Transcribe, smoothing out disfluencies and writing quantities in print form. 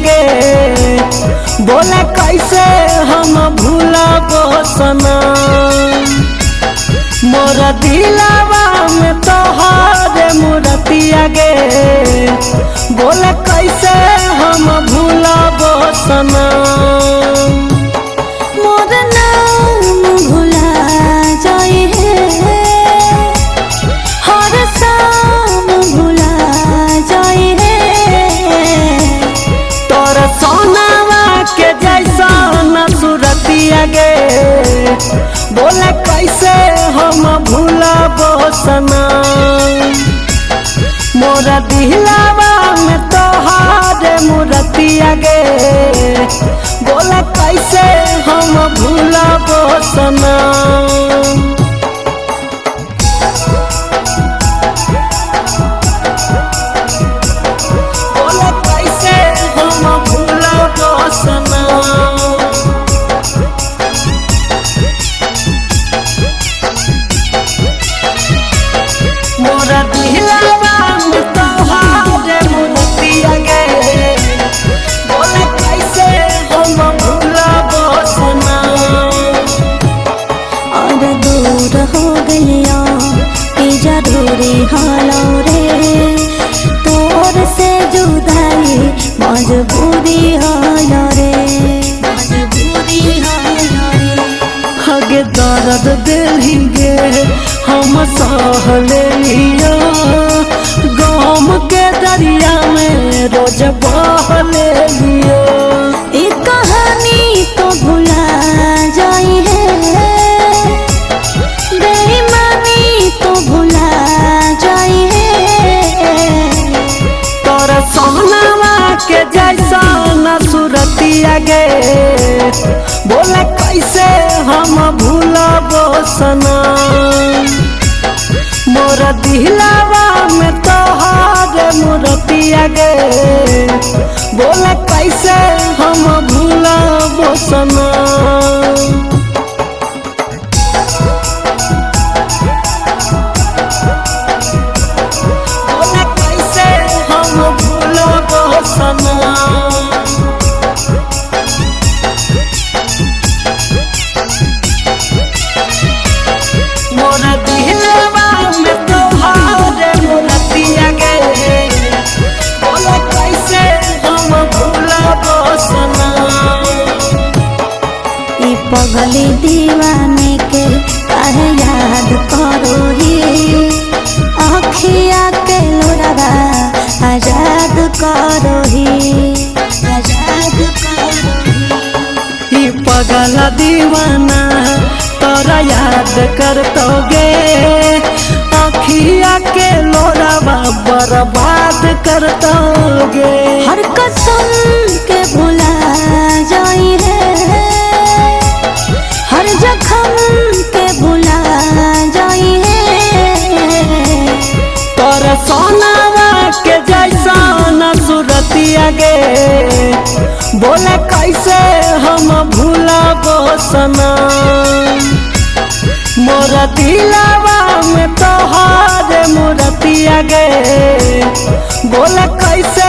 गे बोले कैसे हम भूलब सनम मोरा दिलावा में तोहरे मूर्तिया गे बोले कैसे हम भूलब सनम मोर नाम भुला जाए हर शाम भुला जाए तोर सोनावा के जैसा न सूरतिया गे बोले कैसे हम भूलब सनम मोरा दिलावा में तोहरे मूर्तिया गे बोले कैसे हम भूलब सनम बोले कैसे हम भूलब सनम मोरा दिलावा में तोहरे मूर्तिया गे बोले कैसे हम भूलब सनम और दूर हो गलिया कि जरूरी हालो रे तोर से जुदाई मजबूरी हालो रे मजबूरी हालो रे हगे दर्द दिल गे हम सह लिया गम के दरिया में रोज बह लिया ये कहानी तो भुला जाई है बेईमानी तो भुला जाई है तोर सोनावा के जैसा न सूरतिया गे बोले कैसे हम भूलब सनम मोरा दिलावा में तोहरे मूर्तिया गे बोले कैसे हम भूलब सनम बोले कैसे हम भूलब सनम मोरा दिलवा में तोहरे मूर्तिया गे बोले कैसे हम भूलब सनम ई पगली दीवाने के काहे याद करो ही आँखिया के लोरवा आजाद करो ही आजाद करो ही ई पगला दीवाना तोरा याद करतोगे अखिया के लोरावा बर्बाद करतोगे हर कसम के भुला जाई है हर जख्म के भुला जाई है तोर सोनावा के जैसा न सूरतिया गे बोले कैसे हम भूलब सनम मोरा दिलावा में तोहरे मूर्तिया गे बोले कैसे